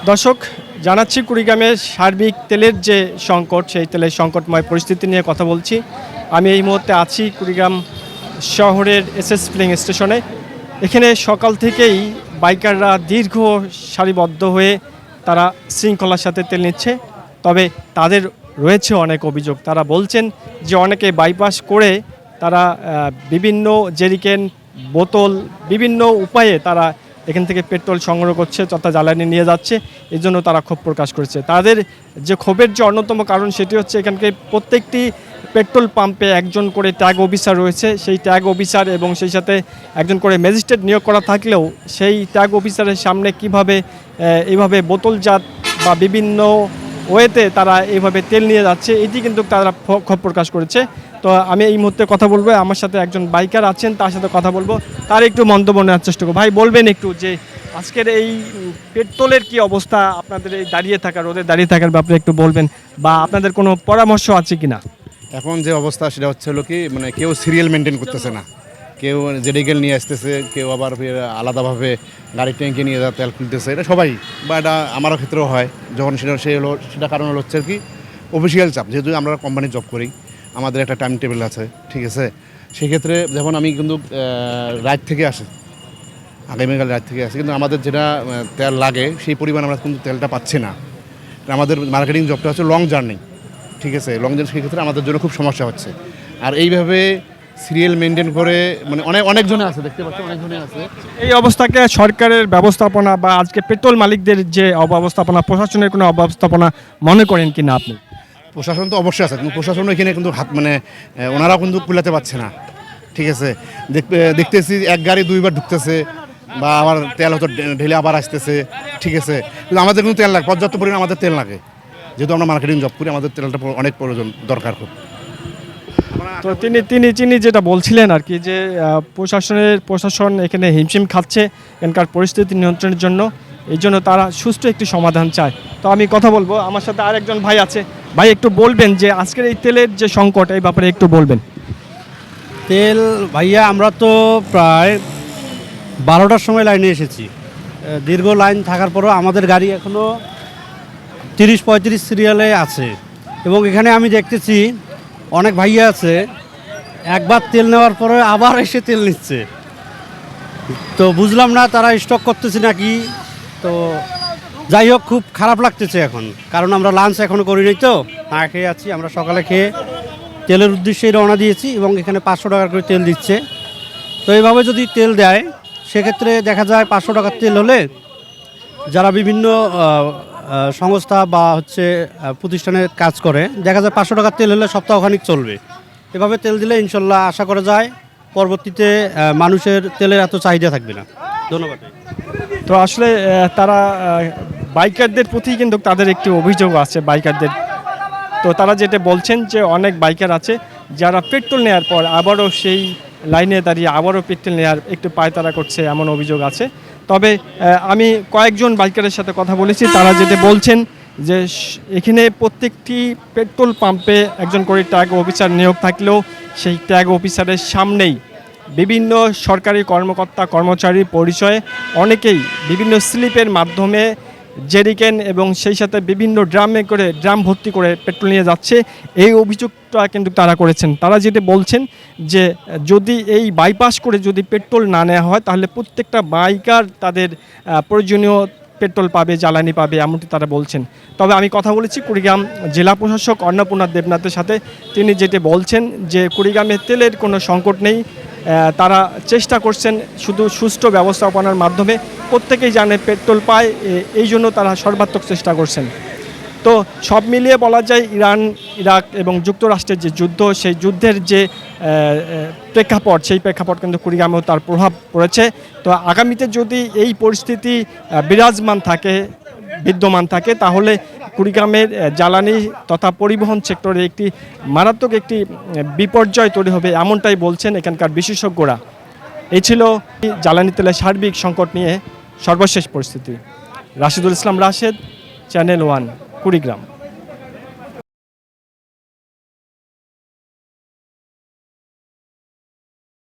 দর্শক জানাচ্ছি কুড়িগ্রামের সার্বিক তেলের যে সংকট সেই তেলের সংকটময় পরিস্থিতি নিয়ে কথা বলছি। আমি এই মুহূর্তে আছি কুড়িগ্রাম শহরের এসএস ফিলিং স্টেশনে। এখানে সকাল থেকেই বাইকাররা দীর্ঘ সারিবদ্ধ হয়ে তারা শৃঙ্খলার সাথে তেল নিচ্ছে। তবে তাদের রয়েছে অনেক অভিযোগ। তারা বলছেন যে অনেকে বাইপাস করে তারা বিভিন্ন জেরিকেন বোতল বিভিন্ন উপায়ে তারা এখান থেকে পেট্রোল সংগ্রহ করছে তথা জ্বালানি নিয়ে যাচ্ছে। এই জন্য তারা ক্ষোভ প্রকাশ করেছে। তাদের যে ক্ষোভের যে অন্যতম কারণ সেটি হচ্ছে এখানকে প্রত্যেকটি পেট্রোল পাম্পে একজন করে ট্যাগ অফিসার রয়েছে। সেই ট্যাগ অফিসার এবং সেই সাথে একজন করে ম্যাজিস্ট্রেট নিয়োগ করা থাকলেও সেই ট্যাগ অফিসারের সামনে কিভাবে এইভাবে বোতলজাত বা বিভিন্ন ওয়েতে তারা এইভাবে তেল নিয়ে যাচ্ছে এটি কিন্তু তারা ক্ষোভ প্রকাশ করেছে। তো আমি এই মুহূর্তে কথা বলবো, আমার সাথে একজন বাইকার আছেন, তার সাথে কথা বলবো, তার একটু মন্তব্য নেওয়ার চেষ্টা করবো। ভাই বলবেন একটু যে আজকের এই পেট্রোলের কি অবস্থা, আপনাদের এই দাঁড়িয়ে থাকা রোদে দাঁড়িয়ে থাকার ব্যাপারে একটু বলবেন বা আপনাদের কোনো পরামর্শ আছে কি না? এখন যে অবস্থা সেটা হচ্ছে হলো কি মানে কেউ সিরিয়াল মেনটেন করতেছে না, কেউ জেডিকেল নিয়ে আসতেছে, কেউ আবার আলাদাভাবে গাড়ির ট্যাঙ্কে নিয়ে যা তেল খুলতেছে, এটা সবাই বা এটা আমারও ক্ষেত্রেও হয় যখন সেটা কারণ হচ্ছে কি অফিসিয়াল চাপ। যেহেতু আমরা কোম্পানি জব করি, আমাদের একটা টাইম টেবিল আছে, ঠিক আছে। সেক্ষেত্রে যখন আমি কিন্তু রাত থেকে আসি, আগামীকাল রাত থেকে আসি, কিন্তু আমাদের যেটা তেল লাগে সেই পরিমাণ আমরা কিন্তু তেলটা পাচ্ছি না। আমাদের মার্কেটিং জবটা হচ্ছে লং জার্নি, ঠিক আছে। লং জার্নি সেক্ষেত্রে আমাদের জন্য খুব সমস্যা হচ্ছে। আর এইভাবে সিরিয়াল মেনটেন করে মানে অনেকজনে আছে, দেখতে পাচ্ছি অনেকজনে আছে। এই অবস্থাকে সরকারের ব্যবস্থাপনা বা আজকে পেট্রোল মালিকদের যে অব্যবস্থাপনা, প্রশাসনের কোনো অব্যবস্থাপনা মনে করেন কি না আপনি? প্রশাসন তো অবশ্যই আছে, কিন্তু প্রশাসন এখানে কিন্তু ওনারাও কিন্তু কুলাতে পারছে না, ঠিক আছে। দেখতেছি এক গাড়ি দুইবার ঢুকতেছে বা আবার তেল হয়তো ঢেলে আবার আসতেছে, ঠিক আছে। কিন্তু আমাদের কিন্তু তেল লাগে, পর্যাপ্ত পরিমাণে আমাদের তেল লাগে। যেহেতু আমরা মার্কেটিং জব করি, আমাদের তেলটা অনেক প্রয়োজন দরকার খুব। তো তিনি যেটা বলছিলেন আর কি যে প্রশাসন এখানে হিমশিম খাচ্ছে এখানকার পরিস্থিতি নিয়ন্ত্রণের জন্য, এই জন্য তারা সুষ্ঠু একটি সমাধান চায়। তো আমি কথা বলবো, আমার সাথে আরেকজন ভাই আছে। ভাই একটু বলবেন যে আজকের এই তেলের যে সংকট এই ব্যাপারে একটু বলবেন। তেল ভাইয়া আমরা তো প্রায় 12টার সময় লাইনে এসেছি। দীর্ঘ লাইন থাকার পরও আমাদের গাড়ি এখনও 30-35 সিরিয়ালে আছে। এবং এখানে আমি দেখতেছি অনেক ভাইয়া আছে একবার তেল নেওয়ার পরে আবার এসে তেল নিচ্ছে। তো বুঝলাম না তারা স্টক করতেছে নাকি। তো যাই হোক, খুব খারাপ লাগতেছে এখন, কারণ আমরা লাঞ্চ এখনও করিনি, তো না খেয়ে আছি। আমরা সকালে খেয়ে তেলের উদ্দেশ্যেই রওনা দিয়েছি এবং এখানে 500 টাকা করে তেল দিচ্ছে। তো এইভাবে যদি তেল দেয় সেক্ষেত্রে দেখা যায় 500 টাকার তেল হলে যারা বিভিন্ন সংস্থা বা প্রতিষ্ঠানে কাজ করে, দেখা যায় 500 টাকার তেল হলে সপ্তাহখানিক চলবে। এভাবে তেল দিলে ইনশাল্লাহ আশা করা যায় পরবর্তীতে মানুষের তেলের এত চাহিদা থাকবে না। ধন্যবাদ। তো আসলে তারা বাইকারদের প্রতি কিন্তু তাদের একটি অভিযোগ আছে বাইকারদের। তো তারা যেটা বলছেন যে অনেক বাইকার আছে যারা পেট্রোল নেওয়ার পর আবারও সেই লাইনে দাঁড়িয়ে আবারও পেট্রোল নেওয়ার একটু পায়তারা করছে, এমন অভিযোগ আছে। তবে আমি কয়েকজন বাইকারের সাথে কথা বলেছি, তারা যেটা বলছেন যে এখানে প্রত্যেকটি পেট্রোল পাম্পে একজন করে ট্যাগ অফিসার নিয়োগ থাকলেও সেই ট্যাগ অফিসারের সামনেই বিভিন্ন সরকারি কর্মকর্তা কর্মচারীর পরিচয়ে অনেকেই বিভিন্ন স্লিপের মাধ্যমে জেরিকেন এবং সেই সাথে বিভিন্ন ড্রাম ভর্তি করে পেট্রোল নিয়ে যাচ্ছে, এই অভিযোগটা কিন্তু তারা করেছেন। তারা যেটা বলছেন যে যদি এই বাইপাস করে যদি পেট্রোল না নেওয়া হয় তাহলে প্রত্যেকটা বাইকার তাদের প্রয়োজনীয় পেট্রোল পাবে, জ্বালানি পাবে, এমনটি তারা বলছেন। তবে আমি কথা বলেছি কুড়িগ্রাম জেলা প্রশাসক অন্নপূর্ণা দেবনাথের সাথে। তিনি যেটা বলছেন যে কুড়িগ্রামে তেলের কোনো সংকট নেই, তারা চেষ্টা করছেন শুধু সুষ্ঠু ব্যবস্থাপনার মাধ্যমে প্রত্যেকেই জানে পেট্রোল পায়, এই জন্য তারা সর্বাত্মক চেষ্টা করছেন। তো সব মিলিয়ে বলা যায় ইরান, ইরাক এবং যুক্তরাষ্ট্রের যে যুদ্ধ, সেই যুদ্ধের যে প্রেক্ষাপট, সেই প্রেক্ষাপট কিন্তু কুড়িগ্রামেও তার প্রভাব পড়েছে। তো আগামীতে যদি এই পরিস্থিতি বিদ্যমান থাকে তাহলে কুড়িগ্রামের জ্বালানি তথা পরিবহন সেক্টরে একটি মারাত্মক একটি বিপর্যয় তৈরি হবে, এমনটাই বলছেন এখানকার বিশেষজ্ঞরা। এই ছিল জ্বালানি তেলের সার্বিক সংকট নিয়ে সর্বশেষ পরিস্থিতি। রাশিদুল ইসলাম রাশেদ, চ্যানেল 1, কুড়িগ্রাম।